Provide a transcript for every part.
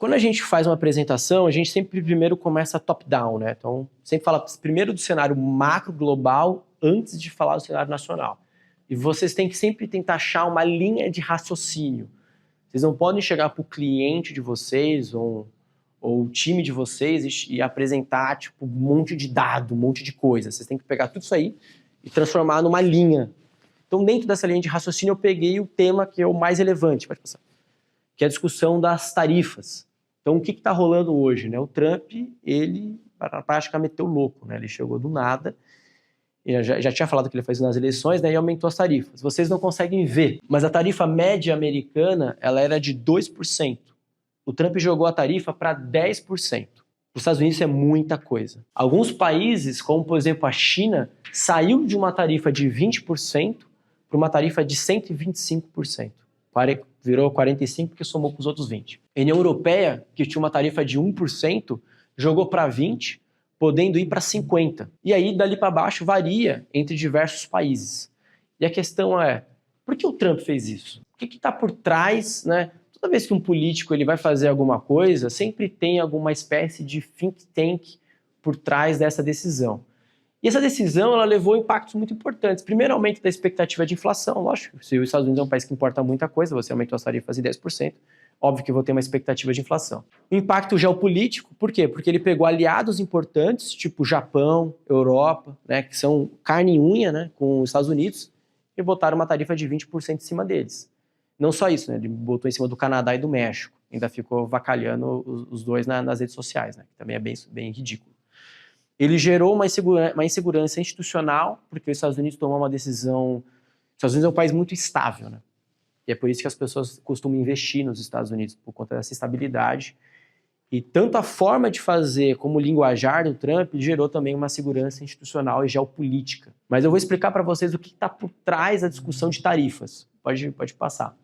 Quando a gente faz uma apresentação, a gente sempre primeiro começa top-down, né? Então, sempre fala primeiro do cenário macro global antes de falar do cenário nacional. E vocês têm que sempre tentar achar uma linha de raciocínio. Vocês não podem chegar para o cliente de vocês ou o time de vocês e apresentar tipo, um monte de dado, um monte de coisa. Vocês têm que pegar tudo isso aí e transformar numa linha. Então, dentro dessa linha de raciocínio, eu peguei o tema que é o mais relevante, pode passar, que é a discussão das tarifas. Então, o que está rolando hoje? Né? O Trump, ele, na prática, meteu louco. Né? Ele chegou do nada, já tinha falado que ele fez nas eleições, né? E aumentou as tarifas. Vocês não conseguem ver, mas a tarifa média americana ela era de 2%. O Trump jogou a tarifa para 10%. Para os Estados Unidos isso é muita coisa. Alguns países, como por exemplo a China, saiu de uma tarifa de 20% para uma tarifa de 125%. Virou 45% porque somou com os outros 20%. A União Europeia, que tinha uma tarifa de 1%, jogou para 20%, podendo ir para 50%. E aí, dali para baixo, varia entre diversos países. E a questão é, por que o Trump fez isso? O que está por trás, né? Toda vez que um político ele vai fazer alguma coisa, sempre tem alguma espécie de think tank por trás dessa decisão. E essa decisão ela levou a impactos muito importantes. Primeiro, aumento da expectativa de inflação. Lógico, se os Estados Unidos é um país que importa muita coisa, você aumentou as tarifas em 10%, óbvio que eu vou ter uma expectativa de inflação. O impacto geopolítico, por quê? Porque ele pegou aliados importantes, tipo Japão, Europa, né, que são carne e unha, né, com os Estados Unidos, e botaram uma tarifa de 20% em cima deles. Não só isso, né, ele botou em cima do Canadá e do México. Ainda ficou vacalhando os dois nas redes sociais, né, que também é bem ridículo. Ele gerou uma insegurança institucional, porque os Estados Unidos tomou uma decisão... Os Estados Unidos é um país muito estável, né? E é por isso que as pessoas costumam investir nos Estados Unidos, por conta dessa estabilidade. E tanto a forma de fazer como o linguajar do Trump gerou também uma segurança institucional e geopolítica. Mas eu vou explicar para vocês o que está por trás da discussão de tarifas. Pode passar.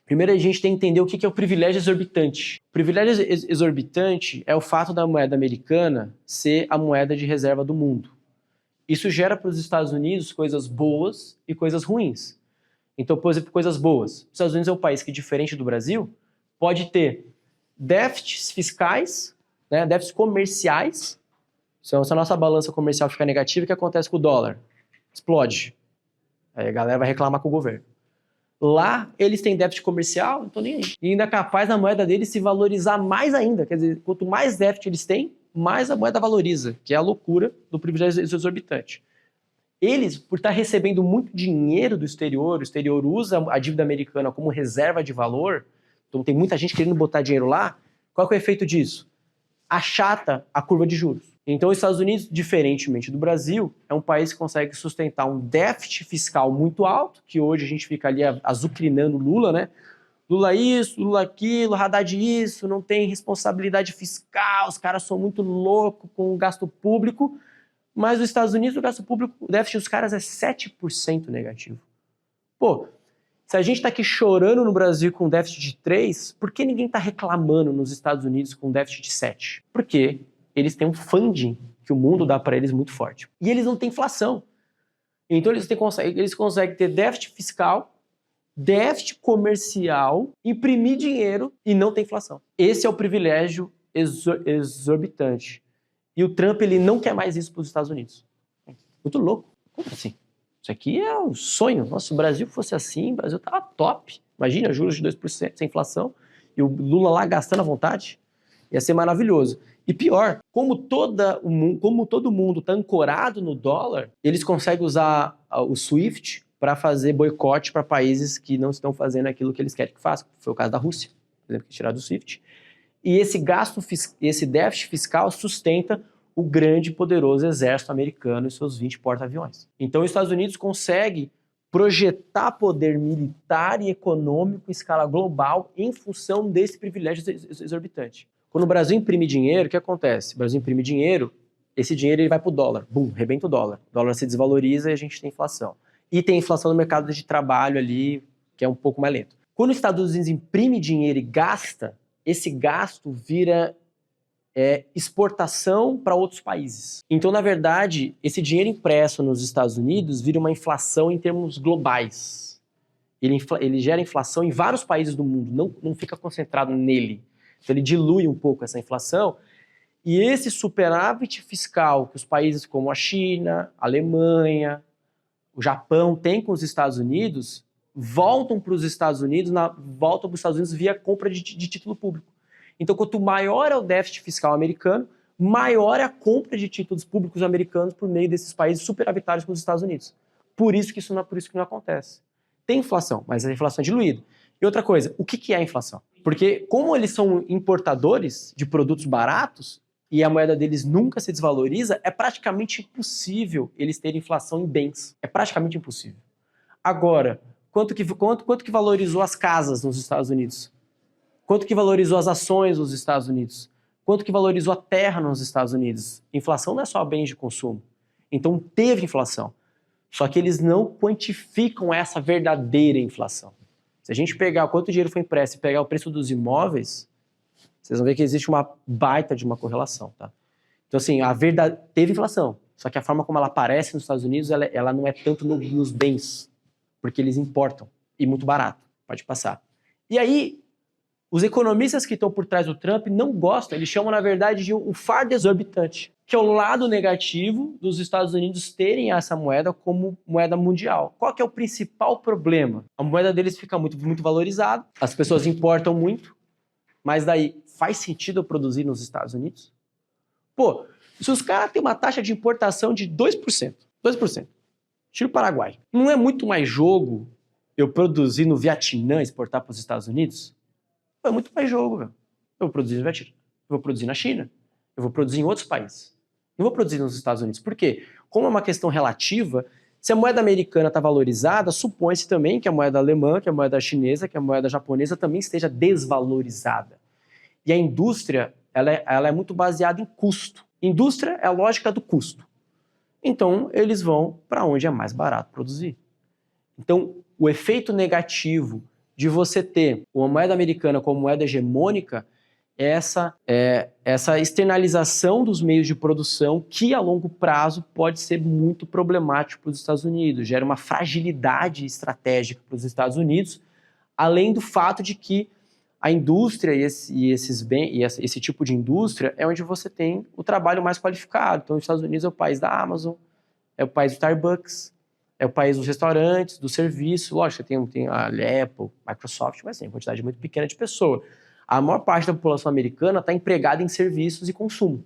Primeiro a gente tem que entender o que é o privilégio exorbitante. O privilégio exorbitante é o fato da moeda americana ser a moeda de reserva do mundo. Isso gera para os Estados Unidos coisas boas e coisas ruins. Então, por exemplo, coisas boas. Os Estados Unidos é um país que, diferente do Brasil, pode ter déficits fiscais, né, déficits comerciais. Se a nossa balança comercial ficar negativa, o que acontece com o dólar? Explode. Aí a galera vai reclamar com o governo. Lá, eles têm déficit comercial, não estão nem aí. E ainda é capaz da moeda deles se valorizar mais ainda. Quer dizer, quanto mais déficit eles têm, mais a moeda valoriza, que é a loucura do privilégio exorbitante. Eles, por estar recebendo muito dinheiro do exterior, o exterior usa a dívida americana como reserva de valor, então tem muita gente querendo botar dinheiro lá, qual que é o efeito disso? Achata a curva de juros. Então os Estados Unidos, diferentemente do Brasil, é um país que consegue sustentar um déficit fiscal muito alto, que hoje a gente fica ali azucrinando Lula, né? Lula isso, Lula aquilo, Haddad isso, não tem responsabilidade fiscal, os caras são muito loucos com o gasto público, mas nos Estados Unidos o gasto público, o déficit dos caras é 7% negativo. Pô, se a gente está aqui chorando no Brasil com déficit de 3%, por que ninguém está reclamando nos Estados Unidos com déficit de 7%? Porque eles têm um funding que o mundo dá para eles muito forte. E eles não têm inflação. Então eles conseguem ter déficit fiscal, déficit comercial, imprimir dinheiro e não ter inflação. Esse é o privilégio exorbitante. E o Trump ele não quer mais isso para os Estados Unidos. Muito louco. Como assim? Isso aqui é um sonho. Nossa, se o Brasil fosse assim, o Brasil tava top. Imagina, juros de 2% sem inflação e o Lula lá gastando à vontade. Ia ser maravilhoso. E pior, como todo mundo está ancorado no dólar, eles conseguem usar o SWIFT para fazer boicote para países que não estão fazendo aquilo que eles querem que façam. Foi o caso da Rússia, por exemplo, que tiraram do SWIFT. E esse déficit fiscal sustenta o grande e poderoso exército americano e seus 20 porta-aviões. Então os Estados Unidos conseguem projetar poder militar e econômico em escala global em função desse privilégio exorbitante. Quando o Brasil imprime dinheiro, o que acontece? O Brasil imprime dinheiro, esse dinheiro ele vai para o dólar. Bum, rebenta o dólar. O dólar se desvaloriza e a gente tem inflação. E tem inflação no mercado de trabalho ali, que é um pouco mais lento. Quando os Estados Unidos imprime dinheiro e gasta, esse gasto vira exportação para outros países. Então, na verdade, esse dinheiro impresso nos Estados Unidos vira uma inflação em termos globais. Ele gera inflação em vários países do mundo, não fica concentrado nele. Então ele dilui um pouco essa inflação. E esse superávit fiscal que os países como a China, a Alemanha, o Japão têm com os Estados Unidos, voltam para os Estados Unidos via compra de título público. Então, quanto maior é o déficit fiscal americano, maior é a compra de títulos públicos americanos por meio desses países superavitários com os Estados Unidos. Por isso que não acontece. Tem inflação, mas a inflação é diluída. E outra coisa, o que é a inflação? Porque como eles são importadores de produtos baratos e a moeda deles nunca se desvaloriza, é praticamente impossível eles terem inflação em bens. É praticamente impossível. Agora, quanto que valorizou as casas nos Estados Unidos? Quanto que valorizou as ações nos Estados Unidos? Quanto que valorizou a terra nos Estados Unidos? Inflação não é só bens de consumo. Então teve inflação. Só que eles não quantificam essa verdadeira inflação. Se a gente pegar quanto dinheiro foi impresso e pegar o preço dos imóveis, vocês vão ver que existe uma baita de uma correlação, tá? Então, assim, teve inflação, só que a forma como ela aparece nos Estados Unidos, ela não é tanto nos bens, porque eles importam, e muito barato, pode passar. E aí, os economistas que estão por trás do Trump não gostam, eles chamam, na verdade, de um fardo exorbitante, que é o lado negativo dos Estados Unidos terem essa moeda como moeda mundial. Qual que é o principal problema? A moeda deles fica muito, muito valorizada, as pessoas importam muito, mas daí, faz sentido eu produzir nos Estados Unidos? Pô, se os caras têm uma taxa de importação de 2%, tira o Paraguai, não é muito mais jogo eu produzir no Vietnã e exportar para os Estados Unidos? É muito mais jogo, velho. Eu vou produzir no Vietnã, eu vou produzir na China, eu vou produzir em outros países. Não vou produzir nos Estados Unidos. Por quê? Como é uma questão relativa, se a moeda americana está valorizada, supõe-se também que a moeda alemã, que a moeda chinesa, que a moeda japonesa também esteja desvalorizada. E a indústria, ela é muito baseada em custo. Indústria é a lógica do custo. Então, eles vão para onde é mais barato produzir. Então, o efeito negativo de você ter uma moeda americana como moeda hegemônica é essa externalização dos meios de produção que, a longo prazo, pode ser muito problemático para os Estados Unidos. Gera uma fragilidade estratégica para os Estados Unidos, além do fato de que a indústria esse tipo de indústria é onde você tem o trabalho mais qualificado. Então, os Estados Unidos é o país da Amazon, é o país do Starbucks, é o país dos restaurantes, do serviço. Lógico, tem a Apple, Microsoft, mas tem uma quantidade muito pequena de pessoas. A maior parte da população americana está empregada em serviços e consumo.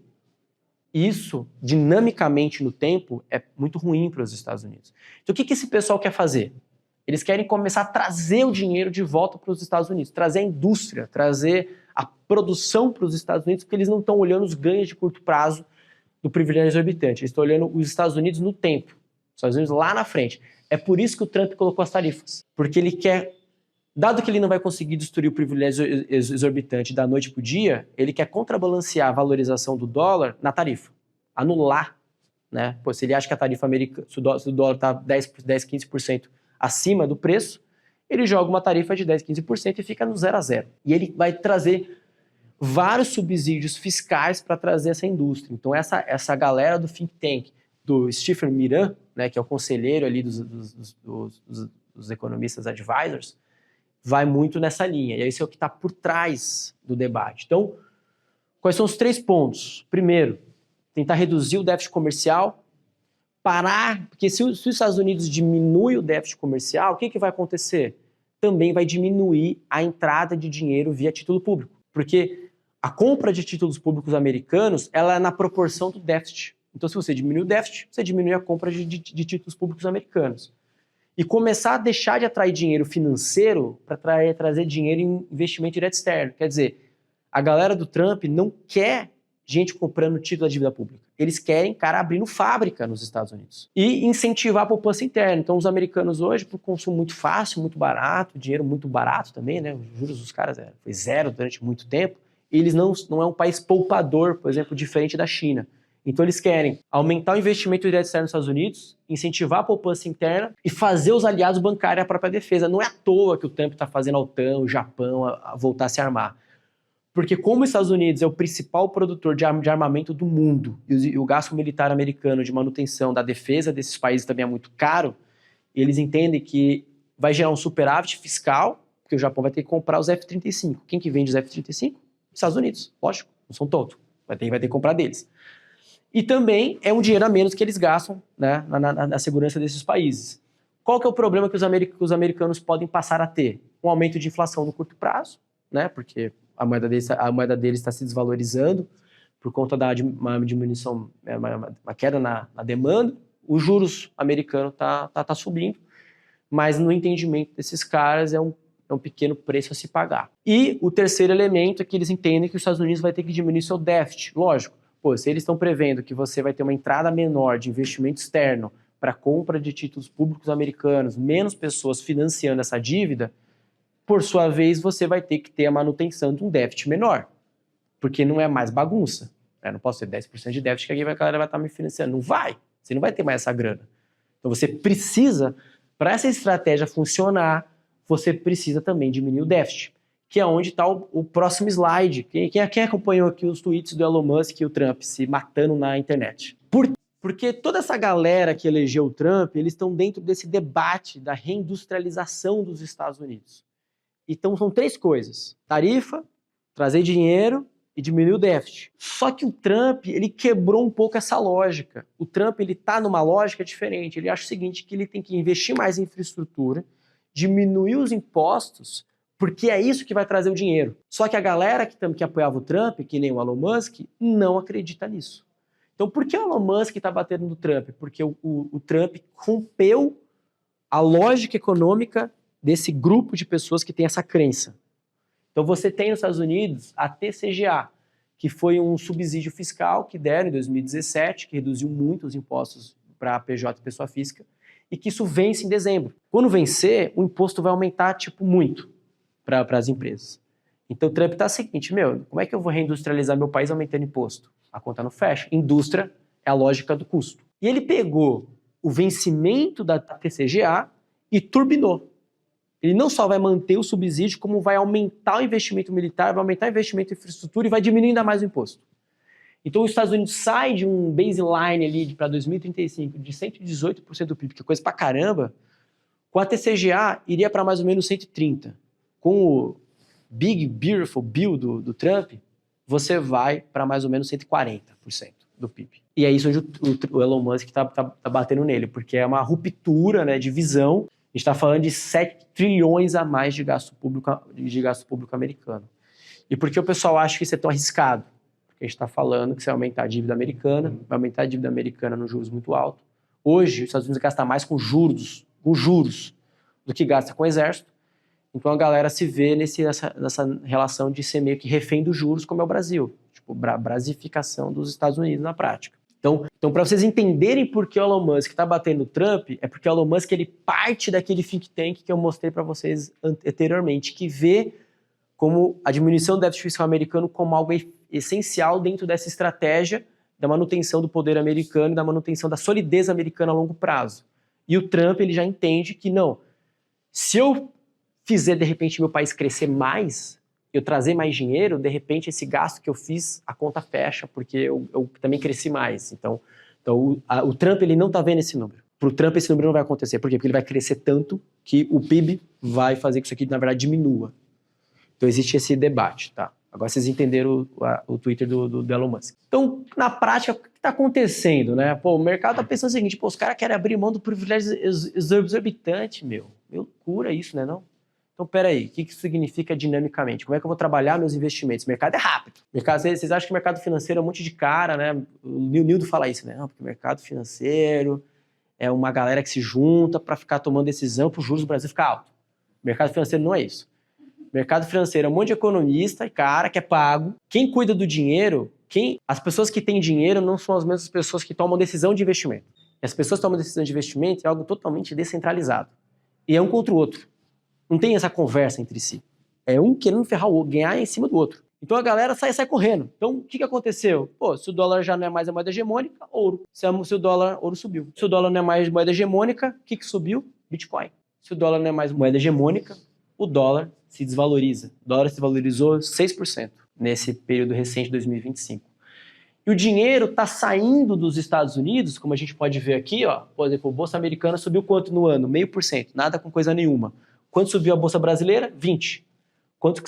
Isso, dinamicamente no tempo, é muito ruim para os Estados Unidos. Então, o que esse pessoal quer fazer? Eles querem começar a trazer o dinheiro de volta para os Estados Unidos, trazer a indústria, trazer a produção para os Estados Unidos, porque eles não estão olhando os ganhos de curto prazo do privilégio exorbitante. Eles estão olhando os Estados Unidos no tempo, os Estados Unidos lá na frente. É por isso que o Trump colocou as tarifas, porque ele quer, dado que ele não vai conseguir destruir o privilégio exorbitante da noite para o dia, ele quer contrabalancear a valorização do dólar na tarifa, anular, né? Pô, se ele acha que a tarifa americana, se o dólar está 10, 15% acima do preço, ele joga uma tarifa de 10, 15% e fica no 0 a 0. E ele vai trazer vários subsídios fiscais para trazer essa indústria. Então essa galera do think tank, do Stephen Miran, né, que é o conselheiro ali dos economistas advisors, vai muito nessa linha. E isso é o que está por trás do debate. Então, quais são os 3 pontos? Primeiro, tentar reduzir o déficit comercial, parar, porque se os Estados Unidos diminui o déficit comercial, o que vai acontecer? Também vai diminuir a entrada de dinheiro via título público. Porque a compra de títulos públicos americanos, ela é na proporção do déficit. Então, se você diminui o déficit, você diminui a compra de títulos públicos americanos. E começar a deixar de atrair dinheiro financeiro para trazer dinheiro em investimento direto externo. Quer dizer, a galera do Trump não quer gente comprando título da dívida pública. Eles querem cara abrindo fábrica nos Estados Unidos. E incentivar a poupança interna. Então, os americanos hoje, por consumo muito fácil, muito barato, dinheiro muito barato também, né? Os juros dos caras foi 0 durante muito tempo. Eles não é um país poupador, por exemplo, diferente da China. Então, eles querem aumentar o investimento direto externo nos Estados Unidos, incentivar a poupança interna e fazer os aliados bancários a própria defesa. Não é à toa que o Trump está fazendo a OTAN, o Japão, a voltar a se armar. Porque como os Estados Unidos é o principal produtor de armamento do mundo e o gasto militar americano de manutenção da defesa desses países também é muito caro, eles entendem que vai gerar um superávit fiscal, porque o Japão vai ter que comprar os F-35. Quem que vende os F-35? Estados Unidos, lógico, não são todos, vai ter que comprar deles. E também é um dinheiro a menos que eles gastam, né, na segurança desses países. Qual que é o problema que os americanos podem passar a ter? Um aumento de inflação no curto prazo, né, porque a moeda deles está se desvalorizando por conta da uma diminuição, uma queda na demanda. Os juros americanos tá subindo, mas no entendimento desses caras é um pequeno preço a se pagar. E o terceiro elemento é que eles entendem que os Estados Unidos vai ter que diminuir seu déficit. Lógico, se eles estão prevendo que você vai ter uma entrada menor de investimento externo para compra de títulos públicos americanos, menos pessoas financiando essa dívida, por sua vez você vai ter que ter a manutenção de um déficit menor, porque não é mais bagunça. Não posso ter 10% de déficit que a galera vai estar me financiando. Não vai. Você não vai ter mais essa grana. Então você precisa, para essa estratégia funcionar, você precisa também diminuir o déficit, que é onde está o próximo slide. Quem acompanhou aqui os tweets do Elon Musk e o Trump se matando na internet? Porque toda essa galera que elegeu o Trump, eles estão dentro desse debate da reindustrialização dos Estados Unidos. Então são três coisas: tarifa, trazer dinheiro e diminuir o déficit. Só que o Trump, ele quebrou um pouco essa lógica. O Trump, ele tá numa lógica diferente. Ele acha o seguinte, que ele tem que investir mais em infraestrutura, diminuir os impostos, porque é isso que vai trazer o dinheiro. Só que a galera que apoiava o Trump, que nem o Elon Musk, não acredita nisso. Então, por que o Elon Musk está batendo no Trump? Porque o Trump rompeu a lógica econômica desse grupo de pessoas que tem essa crença. Então você tem nos Estados Unidos a TCJA, que foi um subsídio fiscal que deram em 2017, que reduziu muito os impostos para a PJ e pessoa física, e que isso vence em dezembro. Quando vencer, o imposto vai aumentar muito para as empresas. Então o Trump está o seguinte, como é que eu vou reindustrializar meu país aumentando imposto? A conta não fecha. Indústria é a lógica do custo. E ele pegou o vencimento da TCJA e turbinou. Ele não só vai manter o subsídio, como vai aumentar o investimento militar, vai aumentar o investimento em infraestrutura e vai diminuir ainda mais o imposto. Então os Estados Unidos sai de um baseline ali para 2035 de 118% do PIB, que é coisa pra caramba, com a TCJA iria para mais ou menos 130%. Com o Big Beautiful Bill do Trump, você vai para mais ou menos 140% do PIB. E é isso onde o Elon Musk tá batendo nele, porque é uma ruptura, né, de visão. A gente está falando de 7 trilhões a mais de gasto público americano. E por que o pessoal acha que isso é tão arriscado? Porque a gente está falando que você vai aumentar a dívida americana, vai aumentar a dívida americana nos juros muito alto. Hoje, os Estados Unidos gastam mais com juros do que gasta com o exército. Então a galera se vê nessa relação de ser meio que refém dos juros, como é o Brasil. Tipo, brasificação dos Estados Unidos na prática. Então para vocês entenderem por que o Elon Musk está batendo no Trump, é porque o Elon Musk ele parte daquele think tank que eu mostrei para vocês anteriormente, que vê como a diminuição do déficit fiscal americano como algo essencial dentro dessa estratégia da manutenção do poder americano e da manutenção da solidez americana a longo prazo. E o Trump ele já entende que não, se eu fizer de repente meu país crescer mais, eu trazer mais dinheiro, de repente esse gasto que eu fiz, a conta fecha, porque eu também cresci mais. Então o Trump ele não está vendo esse número. Para o Trump esse número não vai acontecer. Por quê? Porque ele vai crescer tanto que o PIB vai fazer que isso aqui, na verdade, diminua. Então existe esse debate, tá? Agora vocês entenderam o Twitter do Elon Musk. Então, na prática, o que está acontecendo, né? O mercado está pensando o seguinte, os caras querem abrir mão do privilégio exorbitante, Meio loucura isso, né, não? Então, peraí, o que isso significa dinamicamente? Como é que eu vou trabalhar meus investimentos? O mercado é rápido. Vocês acham que o mercado financeiro é um monte de cara, né? O Nildo fala isso, né? Não, porque o mercado financeiro é uma galera que se junta para ficar tomando decisão para os juros do Brasil ficar alto. O mercado financeiro não é isso. O mercado financeiro é um monte de economista e cara que é pago. Quem cuida do dinheiro, as pessoas que têm dinheiro não são as mesmas pessoas que tomam decisão de investimento. E as pessoas que tomam decisão de investimento é algo totalmente descentralizado. E é um contra o outro. Não tem essa conversa entre si. É um querendo ferrar o outro, ganhar em cima do outro. Então a galera sai correndo. Então o que aconteceu? Se o dólar já não é mais a moeda hegemônica, ouro. Se o dólar, ouro subiu. Se o dólar não é mais moeda hegemônica, o que subiu? Bitcoin. Se o dólar não é mais moeda hegemônica, o dólar se desvaloriza. O dólar se valorizou 6% nesse período recente de 2025. E o dinheiro está saindo dos Estados Unidos, como a gente pode ver aqui, por exemplo, a Bolsa Americana subiu quanto no ano? 0,5%, nada com coisa nenhuma. Quanto subiu a Bolsa Brasileira? 20%. Quanto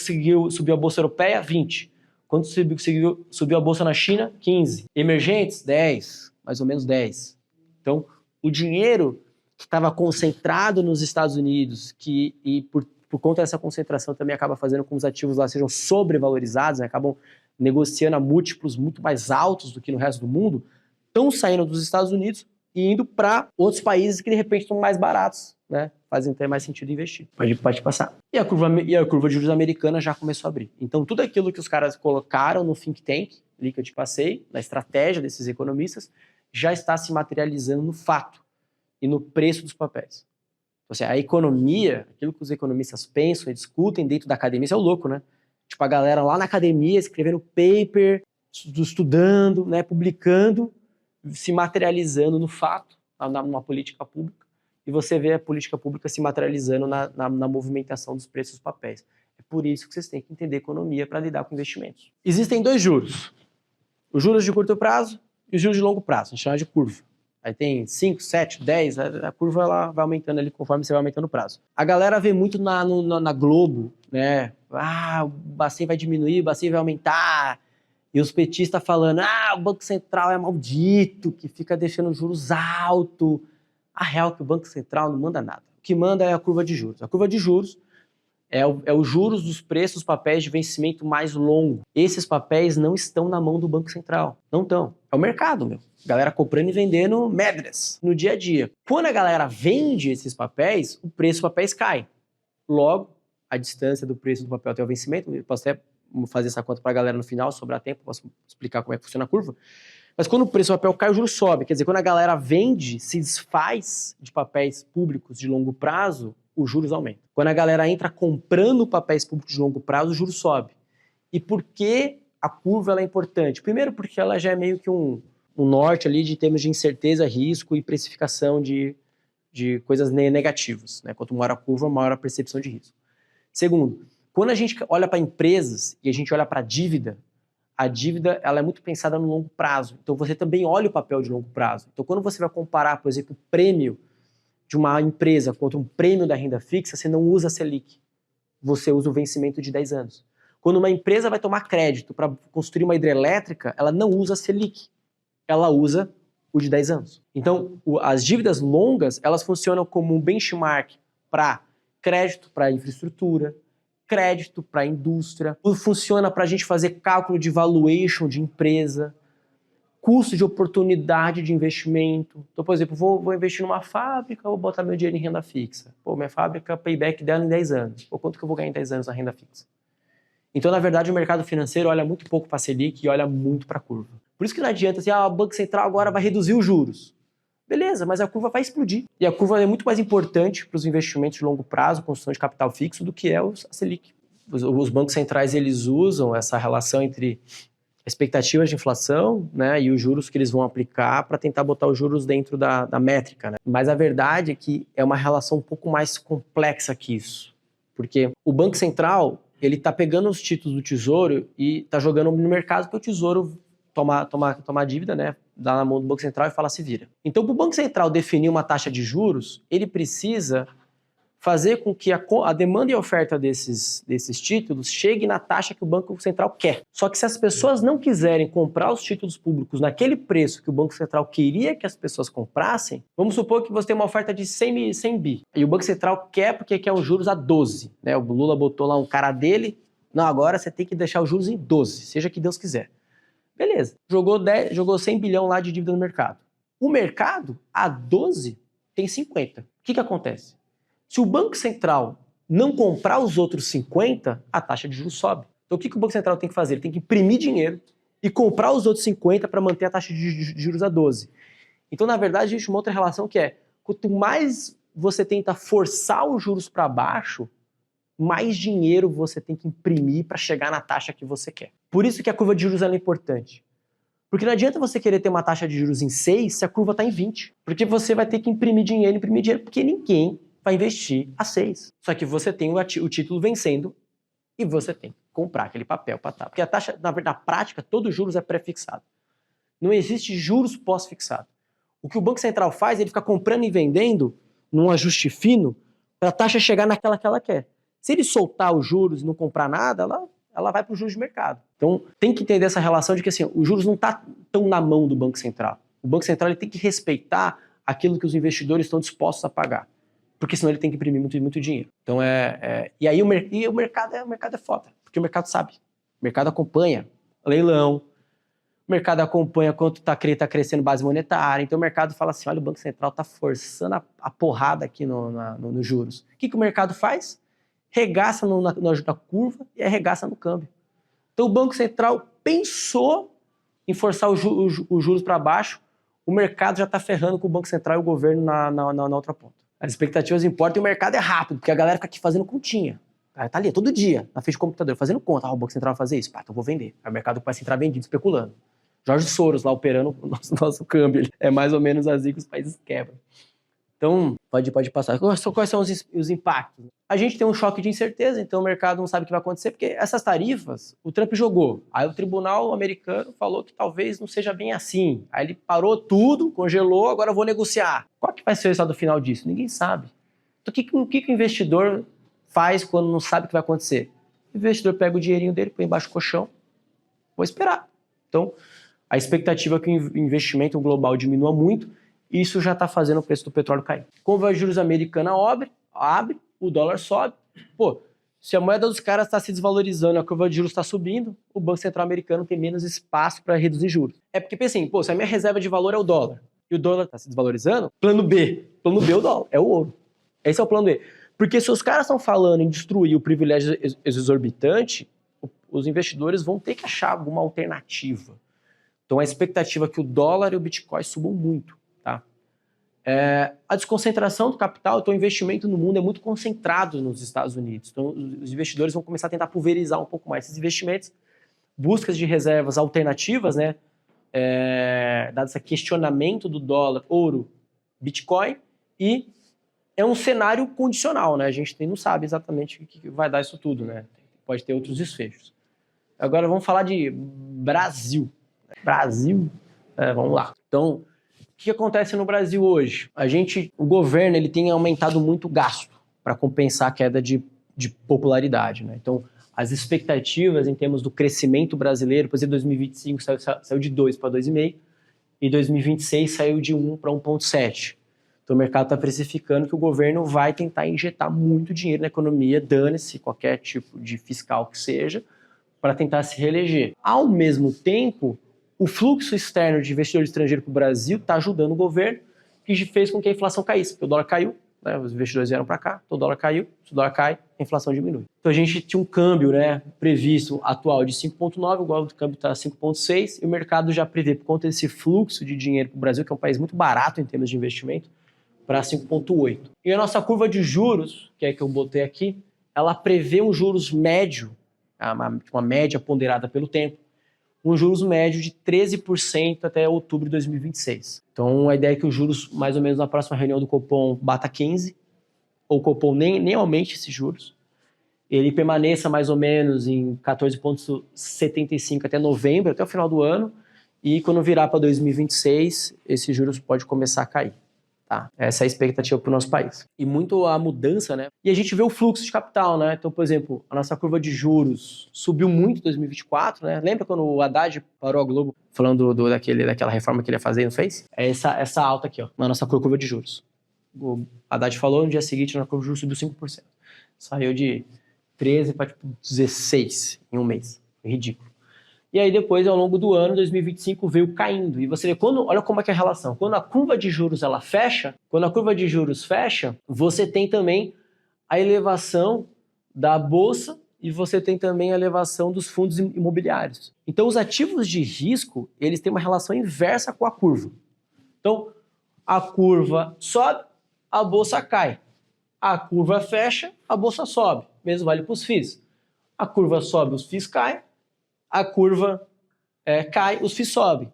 subiu a Bolsa Europeia? 20%. Quando subiu a bolsa na China? 15. Emergentes? 10. Mais ou menos 10. Então, o dinheiro que estava concentrado nos Estados Unidos, e por conta dessa concentração também acaba fazendo com que os ativos lá sejam sobrevalorizados, né? Acabam negociando a múltiplos muito mais altos do que no resto do mundo, estão saindo dos Estados Unidos e indo para outros países que de repente estão mais baratos, né? Fazem ter mais sentido investir. Pode passar. E a curva de juros americana já começou a abrir. Então, tudo aquilo que os caras colocaram no think tank, ali que eu te passei, na estratégia desses economistas, já está se materializando no fato e no preço dos papéis. Então, assim, a economia, aquilo que os economistas pensam e discutem dentro da academia, isso é o louco, né? Tipo, a galera lá na academia escrevendo paper, estudando, né, publicando, se materializando no fato, numa política pública, e você vê a política pública se materializando na movimentação dos preços dos papéis. É por isso que vocês têm que entender economia para lidar com investimentos. Existem dois juros. Os juros de curto prazo e os juros de longo prazo. A gente chama de curva. Aí tem 5, 7, 10, a curva ela vai aumentando ali conforme você vai aumentando o prazo. A galera vê muito na Globo, né? O Bacen vai diminuir, o Bacen vai aumentar. E os petistas falando, o Banco Central é maldito, que fica deixando juros altos. A real é que o Banco Central não manda nada. O que manda é a curva de juros. A curva de juros é os juros dos preços dos papéis de vencimento mais longo. Esses papéis não estão na mão do Banco Central. Não estão. É o mercado, meu. Galera comprando e vendendo medras no dia a dia. Quando a galera vende esses papéis, o preço dos papéis cai. Logo, a distância do preço do papel até o vencimento, eu posso até fazer essa conta para a galera no final, sobrar tempo, posso explicar como é que funciona a curva. Mas quando o preço do papel cai, o juro sobe. Quer dizer, quando a galera vende, se desfaz de papéis públicos de longo prazo, os juros aumentam. Quando a galera entra comprando papéis públicos de longo prazo, o juro sobe. E por que a curva ela é importante? Primeiro porque ela já é meio que um norte ali de termos de incerteza, risco e precificação de coisas negativas, né? Quanto maior a curva, maior a percepção de risco. Segundo, quando a gente olha para empresas e a gente olha para a dívida ela é muito pensada no longo prazo. Então você também olha o papel de longo prazo. Então quando você vai comparar, por exemplo, o prêmio de uma empresa contra um prêmio da renda fixa, você não usa a Selic. Você usa o vencimento de 10 anos. Quando uma empresa vai tomar crédito para construir uma hidrelétrica, ela não usa a Selic. Ela usa o de 10 anos. Então, as dívidas longas, elas funcionam como um benchmark para crédito para infraestrutura, crédito para indústria, funciona para a gente fazer cálculo de valuation de empresa, custo de oportunidade de investimento. Então, por exemplo, vou investir numa fábrica, vou botar meu dinheiro em renda fixa. Minha fábrica, payback dela em 10 anos. Quanto que eu vou ganhar em 10 anos na renda fixa? Então, na verdade, o mercado financeiro olha muito pouco para a Selic e olha muito para a curva. Por isso que não adianta assim, o Banco Central agora vai reduzir os juros. Beleza, mas a curva vai explodir. E a curva é muito mais importante para os investimentos de longo prazo, construção de capital fixo, do que é a Selic. Os bancos centrais eles usam essa relação entre expectativas de inflação, né, e os juros que eles vão aplicar para tentar botar os juros dentro da métrica. Né? Mas a verdade é que é uma relação um pouco mais complexa que isso. Porque o Banco Central ele está pegando os títulos do Tesouro e está jogando no mercado para o Tesouro tomar dívida, né, dá na mão do Banco Central e fala se vira. Então, para o Banco Central definir uma taxa de juros, ele precisa fazer com que a demanda e a oferta desses títulos chegue na taxa que o Banco Central quer. Só que se as pessoas não quiserem comprar os títulos públicos naquele preço que o Banco Central queria que as pessoas comprassem, vamos supor que você tem uma oferta de 100 bi, e o Banco Central quer porque quer os juros a 12. Né? O Lula botou lá um cara dele, não, agora você tem que deixar os juros em 12, seja que Deus quiser. Beleza, jogou 100 bilhão lá de dívida no mercado. O mercado, a 12, tem 50. O que acontece? Se o Banco Central não comprar os outros 50, a taxa de juros sobe. Então o que o Banco Central tem que fazer? Ele tem que imprimir dinheiro e comprar os outros 50 para manter a taxa de juros a 12. Então, na verdade, existe uma outra relação que é, quanto mais você tenta forçar os juros para baixo, mais dinheiro você tem que imprimir para chegar na taxa que você quer. Por isso que a curva de juros é importante. Porque não adianta você querer ter uma taxa de juros em 6 se a curva está em 20. Porque você vai ter que imprimir dinheiro, porque ninguém vai investir a 6. Só que você tem o título vencendo e você tem que comprar aquele papel para estar. Porque a taxa, na prática, todo juros é pré-fixado. Não existe juros pós-fixado. O que o Banco Central faz, ele fica comprando e vendendo num ajuste fino para a taxa chegar naquela que ela quer. Se ele soltar os juros e não comprar nada, ela ela vai para os juros de mercado. Então, tem que entender essa relação de que assim, os juros não estão tão na mão do Banco Central. O Banco Central ele tem que respeitar aquilo que os investidores estão dispostos a pagar, porque senão ele tem que imprimir muito, muito dinheiro. Então, e aí o mercado é foda, porque o mercado sabe. O mercado acompanha leilão, o mercado acompanha quanto tá crescendo base monetária, então o mercado fala assim, olha, o Banco Central está forçando a porrada aqui nos juros. O que o mercado faz? Regaça na curva e arregaça no câmbio. Então o Banco Central pensou em forçar os juros para baixo, o mercado já está ferrando com o Banco Central e o governo na outra ponta. As expectativas importam e o mercado é rápido, porque a galera fica aqui fazendo continha. Tá ali todo dia, na frente do computador, fazendo conta. O Banco Central vai fazer isso? Pá, então eu vou vender. Aí o mercado começa a entrar vendido, especulando. Jorge Soros lá operando o nosso câmbio. É mais ou menos assim que os países quebram. Então, pode passar. Quais são os impactos? A gente tem um choque de incerteza, então o mercado não sabe o que vai acontecer, porque essas tarifas, o Trump jogou. Aí o tribunal americano falou que talvez não seja bem assim. Aí ele parou tudo, congelou, agora eu vou negociar. Qual que vai ser o resultado final disso? Ninguém sabe. Então o que o investidor faz quando não sabe o que vai acontecer? O investidor pega o dinheirinho dele, põe embaixo do colchão, vou esperar. Então, a expectativa é que o investimento global diminua muito, e isso já está fazendo o preço do petróleo cair. Curva de juros americana abre, o dólar sobe. Pô, se a moeda dos caras está se desvalorizando, a curva de juros está subindo, o Banco Central americano tem menos espaço para reduzir juros. É porque, pensa assim, pô, se a minha reserva de valor é o dólar, e o dólar está se desvalorizando, plano B é o dólar, é o ouro. Esse é o plano B. Porque se os caras estão falando em destruir o privilégio exorbitante, os investidores vão ter que achar alguma alternativa. Então a expectativa é que o dólar e o Bitcoin subam muito. Tá? A desconcentração do capital, então o investimento no mundo é muito concentrado nos Estados Unidos. Então os investidores vão começar a tentar pulverizar um pouco mais esses investimentos, buscas de reservas alternativas, né? Dado esse questionamento do dólar, ouro, Bitcoin, e é um cenário condicional, né? A gente não sabe exatamente o que vai dar isso tudo, né? Pode ter outros desfechos. Agora vamos falar de Brasil. Vamos lá. Então, o que acontece no Brasil hoje? O governo ele tem aumentado muito o gasto para compensar a queda de popularidade, né? Então, as expectativas em termos do crescimento brasileiro, por exemplo, 2025 saiu de 2 para 2,5 e 2026 saiu de 1 para 1,7. Então o mercado está precificando que o governo vai tentar injetar muito dinheiro na economia, dane-se qualquer tipo de fiscal que seja, para tentar se reeleger. Ao mesmo tempo, o fluxo externo de investidor estrangeiro para o Brasil está ajudando o governo, que fez com que a inflação caísse. Porque o dólar caiu, né, os investidores vieram para cá, então o dólar caiu, se o dólar cai, a inflação diminui. Então a gente tinha um câmbio, né, previsto atual de 5,9, igual o câmbio está 5,6, e o mercado já prevê, por conta desse fluxo de dinheiro para o Brasil, que é um país muito barato em termos de investimento, para 5,8. E a nossa curva de juros, que é que eu botei aqui, ela prevê um juros médio, uma média ponderada pelo tempo, um juros médio de 13% até outubro de 2026. Então a ideia é que os juros, mais ou menos na próxima reunião do Copom, bata 15%, ou o Copom nem aumente esses juros, ele permaneça mais ou menos em 14,75 até novembro, até o final do ano, e quando virar para 2026, esses juros pode começar a cair. Tá? Essa é a expectativa para o nosso país. E muito a mudança, né? E a gente vê o fluxo de capital, né? Então, por exemplo, a nossa curva de juros subiu muito em 2024, né? Lembra quando o Haddad parou a Globo falando daquela reforma que ele ia fazer e não fez? É essa alta aqui, ó, na nossa curva de juros. O Haddad falou, no dia seguinte, a curva de juros subiu 5%. Saiu de 13 para 16 em um mês. Ridículo. E aí depois, ao longo do ano, 2025 veio caindo. E você vê, olha como é que é a relação. Quando a curva de juros ela fecha, você tem também a elevação da bolsa e você tem também a elevação dos fundos imobiliários. Então, os ativos de risco, eles têm uma relação inversa com a curva. Então, a curva sobe, a bolsa cai. A curva fecha, a bolsa sobe. Mesmo vale para os FIIs. A curva sobe, os FIIs caem. A curva cai, os FIIs sobem.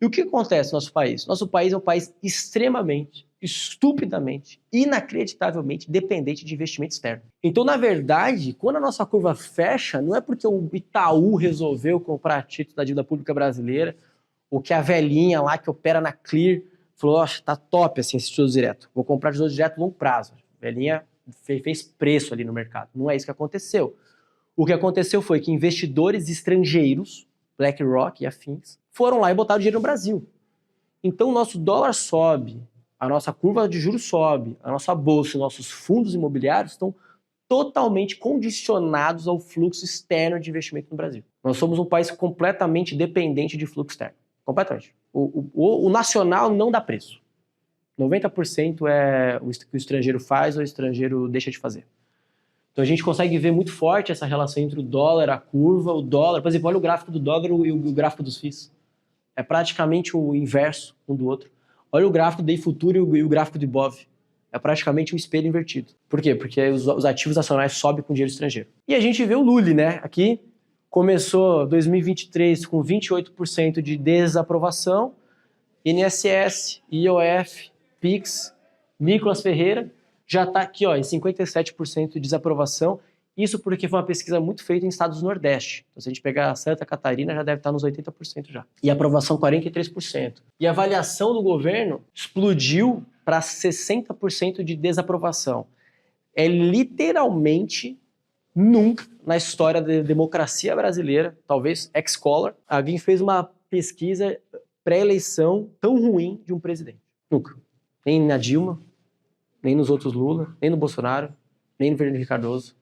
E o que acontece no nosso país? Nosso país é um país extremamente, estupidamente, inacreditavelmente dependente de investimento externo. Então, na verdade, quando a nossa curva fecha, não é porque o Itaú resolveu comprar título da dívida pública brasileira, ou que a velhinha lá que opera na Clear falou, nossa, tá top assim, esse tesouro direto, vou comprar tesouro direto a longo prazo. A velhinha fez preço ali no mercado. Não é isso que aconteceu. O que aconteceu foi que investidores estrangeiros, BlackRock e afins, foram lá e botaram dinheiro no Brasil. Então o nosso dólar sobe, a nossa curva de juros sobe, a nossa bolsa, nossos fundos imobiliários estão totalmente condicionados ao fluxo externo de investimento no Brasil. Nós somos um país completamente dependente de fluxo externo. Completamente. O nacional não dá preço. 90% é o que o estrangeiro faz ou o estrangeiro deixa de fazer. Então a gente consegue ver muito forte essa relação entre o dólar, a curva, o dólar. Por exemplo, olha o gráfico do dólar e o gráfico dos FIIs. É praticamente o inverso um do outro. Olha o gráfico do DI Futuro e o gráfico do IBOV. É praticamente um espelho invertido. Por quê? Porque os ativos nacionais sobem com dinheiro estrangeiro. E a gente vê o Lully, né? Aqui começou 2023 com 28% de desaprovação. INSS, IOF, PIX, Nicolas Ferreira, já está aqui ó, em 57% de desaprovação. Isso porque foi uma pesquisa muito feita em estados do Nordeste. Então, se a gente pegar Santa Catarina, já deve estar nos 80% já. E aprovação 43%. E a avaliação do governo explodiu para 60% de desaprovação. É literalmente nunca na história da democracia brasileira, talvez ex-Collor, alguém fez uma pesquisa pré-eleição tão ruim de um presidente. Nunca. Nem na Dilma, nem nos outros Lula, nem no Bolsonaro, nem no Fernando Henrique Cardoso.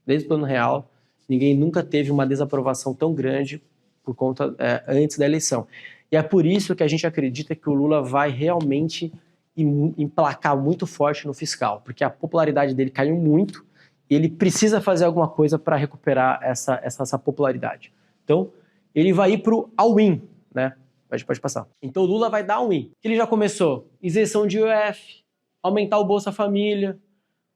Desde o Plano Real, ninguém nunca teve uma desaprovação tão grande por conta antes da eleição. E é por isso que a gente acredita que o Lula vai realmente emplacar muito forte no fiscal, porque a popularidade dele caiu muito e ele precisa fazer alguma coisa para recuperar essa popularidade. Então, ele vai ir para o all-in, né? Pode passar. Então, o Lula vai dar all-in. Ele já começou isenção de IOF, aumentar o Bolsa Família,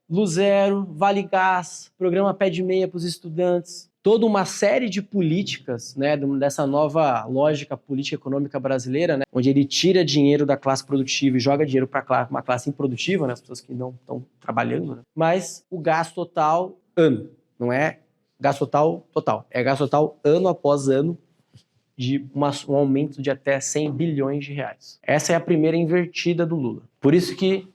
Luz Zero, Vale Gás, programa Pé de Meia para os estudantes, toda uma série de políticas, né, dessa nova lógica política econômica brasileira, né, onde ele tira dinheiro da classe produtiva e joga dinheiro para uma classe improdutiva, né, as pessoas que não estão trabalhando, né, mas o gasto total ano, não é gasto total, é gasto total ano após ano de um aumento de até 100 bilhões de reais. Essa é a primeira invertida do Lula. Por isso que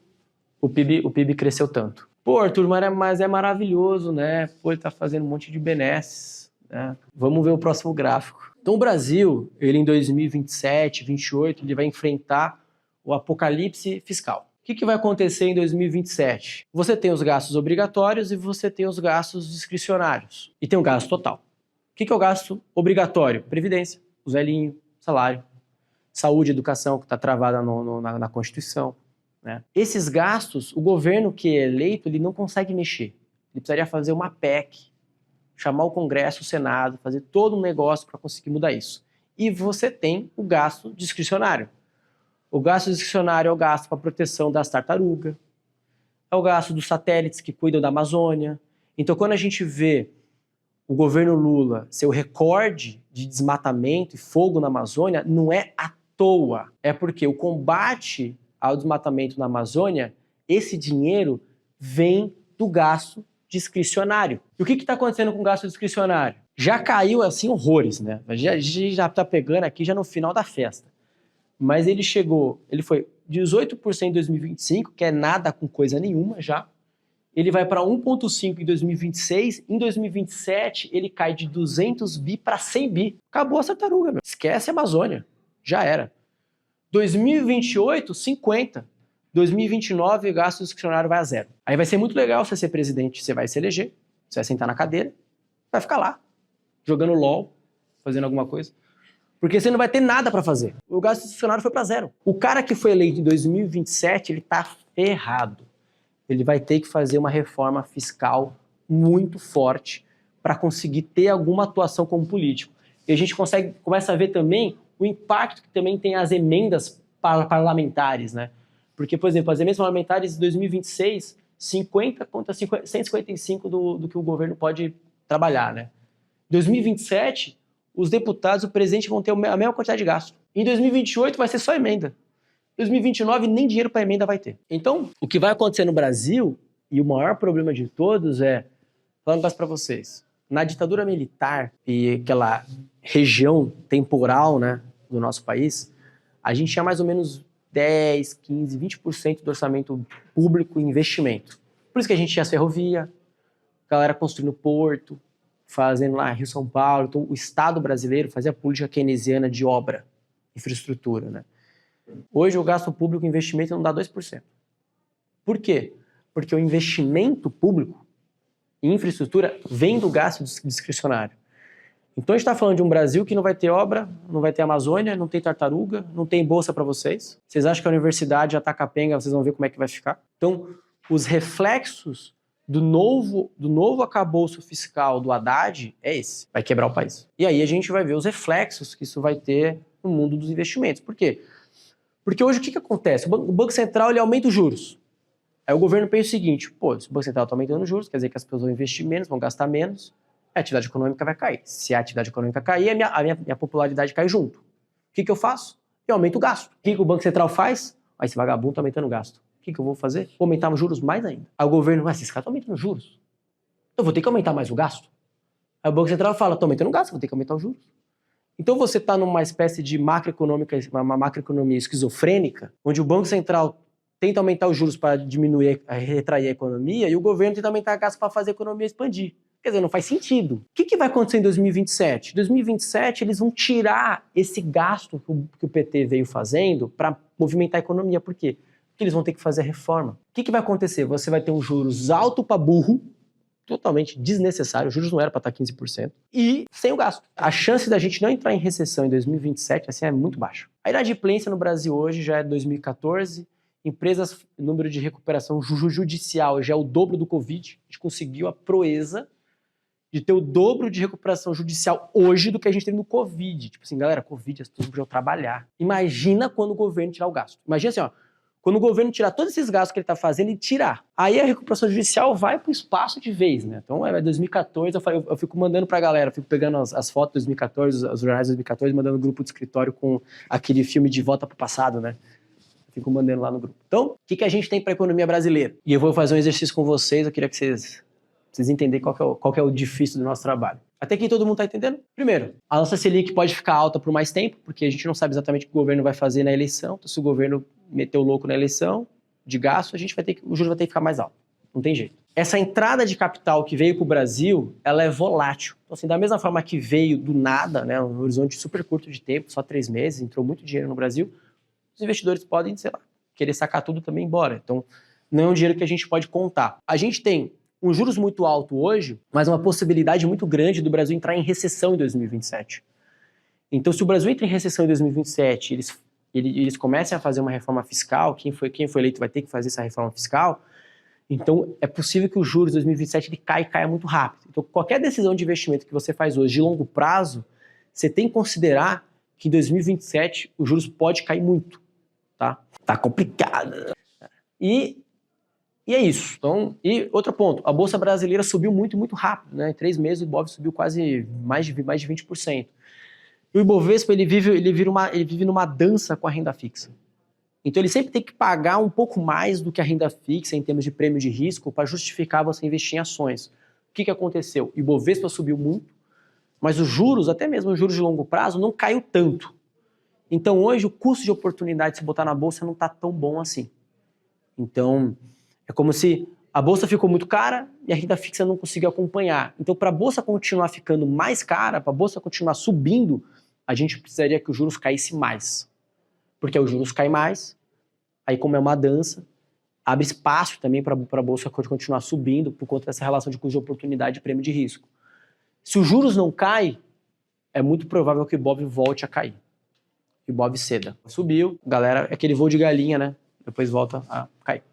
o PIB cresceu tanto. Pô, Arthur, mas é maravilhoso, né? Pô, ele tá fazendo um monte de benesses, né? Vamos ver o próximo gráfico. Então, o Brasil, ele em 2027, 2028, ele vai enfrentar o apocalipse fiscal. O que vai acontecer em 2027? Você tem os gastos obrigatórios e você tem os gastos discricionários. E tem o gasto total. O que é o gasto obrigatório? Previdência, os velhinhos, salário, saúde, educação, que está travada na Constituição. Né? Esses gastos, o governo que é eleito, ele não consegue mexer. Ele precisaria fazer uma PEC, chamar o Congresso, o Senado, fazer todo um negócio para conseguir mudar isso. E você tem o gasto discricionário. O gasto discricionário é o gasto para a proteção das tartarugas, é o gasto dos satélites que cuidam da Amazônia. Então, quando a gente vê o governo Lula ser o recorde de desmatamento e fogo na Amazônia, não é à toa. É porque o combate ao desmatamento na Amazônia, esse dinheiro vem do gasto discricionário. E o que está acontecendo com o gasto discricionário? Já caiu assim horrores, né? A gente já está pegando aqui já no final da festa. Mas ele foi 18% em 2025, que é nada com coisa nenhuma já. Ele vai para 1,5 em 2026. Em 2027, ele cai de 200 bi para 100 bi. Acabou a tartaruga, meu. Esquece a Amazônia. Já era. 2028, 50. 2029, o gasto discricionário vai a zero. Aí vai ser muito legal você ser presidente. Você vai se eleger, você vai sentar na cadeira, vai ficar lá, jogando LOL, fazendo alguma coisa. Porque você não vai ter nada para fazer. O gasto discricionário foi para zero. O cara que foi eleito em 2027, ele tá ferrado. Ele vai ter que fazer uma reforma fiscal muito forte para conseguir ter alguma atuação como político. E a gente começa a ver também o impacto que também tem as emendas parlamentares, né? Porque, por exemplo, as emendas parlamentares de 2026, 50 contra 155 do que o governo pode trabalhar, né? Em 2027, os deputados e o presidente vão ter a mesma quantidade de gasto. Em 2028 vai ser só emenda. Em 2029 nem dinheiro para emenda vai ter. Então, o que vai acontecer no Brasil, e o maior problema de todos é, falando mais para vocês, na ditadura militar e aquela região temporal, né, do nosso país, a gente tinha mais ou menos 10, 15, 20% do orçamento público em investimento. Por isso que a gente tinha as ferrovia, a galera construindo porto, fazendo lá Rio-São Paulo. Então, o Estado brasileiro fazia a política keynesiana de obra, infraestrutura, né? Hoje, o gasto público e investimento não dá 2%. Por quê? Porque o investimento público em infraestrutura vem do gasto discricionário. Então, a gente está falando de um Brasil que não vai ter obra, não vai ter Amazônia, não tem tartaruga, não tem bolsa para vocês. Vocês acham que a universidade já está capenga, vocês vão ver como é que vai ficar? Então, os reflexos do novo arcabouço fiscal do Haddad é esse. Vai quebrar o país. E aí a gente vai ver os reflexos que isso vai ter no mundo dos investimentos. Por quê? Porque hoje o que acontece? O Banco Central ele aumenta os juros. Aí o governo pensa o seguinte, pô, se o Banco Central está aumentando os juros, quer dizer que as pessoas vão investir menos, vão gastar menos, a atividade econômica vai cair. Se a atividade econômica cair, a minha popularidade cai junto. O que eu faço? Eu aumento o gasto. O que o Banco Central faz? Aí esse vagabundo está aumentando o gasto. O que eu vou fazer? Vou aumentar os juros mais ainda. Aí o governo, mas esses caras estão aumentando os juros. Eu vou ter que aumentar mais o gasto. Aí o Banco Central fala, estou aumentando o gasto, vou ter que aumentar os juros. Então você está numa espécie de uma macroeconomia esquizofrênica, onde o Banco Central tenta aumentar os juros para retrair a economia e o governo tenta aumentar o gasto para fazer a economia expandir. Quer dizer, não faz sentido. O que vai acontecer em 2027? Em 2027, eles vão tirar esse gasto que o PT veio fazendo para movimentar a economia. Por quê? Porque eles vão ter que fazer a reforma. O que vai acontecer? Você vai ter um juros alto para burro, totalmente desnecessário, os juros não era para estar 15%, e sem o gasto. A chance da gente não entrar em recessão em 2027 assim, é muito baixa. A inadimplência no Brasil hoje já é 2014, empresas, número de recuperação judicial já é o dobro do Covid, a gente conseguiu a proeza de ter o dobro de recuperação judicial hoje do que a gente teve no Covid. Tipo assim, galera, Covid, as pessoas podiam trabalhar. Imagina quando o governo tirar o gasto. Imagina assim, ó, quando o governo tirar todos esses gastos que ele está fazendo e tirar. Aí a recuperação judicial vai para o espaço de vez, né? Então, 2014, eu fico mandando para a galera, eu fico pegando as fotos de 2014, os jornais de 2014, mandando no grupo de escritório com aquele filme de Volta para o Passado, né? Eu fico mandando lá no grupo. Então, o que a gente tem para a economia brasileira? E eu vou fazer um exercício com vocês, eu queria que vocês entenderem qual que é o difícil do nosso trabalho. Até aqui todo mundo está entendendo? Primeiro, a nossa Selic pode ficar alta por mais tempo, porque a gente não sabe exatamente o que o governo vai fazer na eleição. Então, se o governo meter o louco na eleição de gasto, o juros vai ter que ficar mais alto. Não tem jeito. Essa entrada de capital que veio para o Brasil, ela é volátil. Então, assim, da mesma forma que veio do nada, né, um horizonte super curto de tempo, só 3 meses, entrou muito dinheiro no Brasil, os investidores podem, sei lá, querer sacar tudo também embora. Então, não é um dinheiro que a gente pode contar. A gente tem um juros muito alto hoje, mas uma possibilidade muito grande do Brasil entrar em recessão em 2027. Então, se o Brasil entra em recessão em 2027, eles comecem a fazer uma reforma fiscal, quem foi eleito vai ter que fazer essa reforma fiscal, então é possível que o juros de 2027 ele caia muito rápido. Então, qualquer decisão de investimento que você faz hoje de longo prazo, você tem que considerar que em 2027 os juros pode cair muito, tá? Tá complicado. E é isso. Então, e outro ponto, a Bolsa Brasileira subiu muito, muito rápido, né? Em 3 meses o Ibov subiu quase mais de 20%. E o Ibovespa, ele vive numa dança com a renda fixa. Então ele sempre tem que pagar um pouco mais do que a renda fixa em termos de prêmio de risco para justificar você investir em ações. O que aconteceu? O Ibovespa subiu muito, mas os juros, até mesmo os juros de longo prazo, não caiu tanto. Então hoje o custo de oportunidade de se botar na Bolsa não está tão bom assim. Então é como se a Bolsa ficou muito cara e a renda fixa não conseguiu acompanhar. Então para a Bolsa continuar ficando mais cara, para a Bolsa continuar subindo, a gente precisaria que os juros caíssem mais. Porque os juros caem mais, aí como é uma dança, abre espaço também para a Bolsa continuar subindo por conta dessa relação de custo de oportunidade e prêmio de risco. Se os juros não caem, é muito provável que o Ibov volte a cair. O Ibov ceda. Subiu, galera, é aquele voo de galinha, né? Depois volta a cair.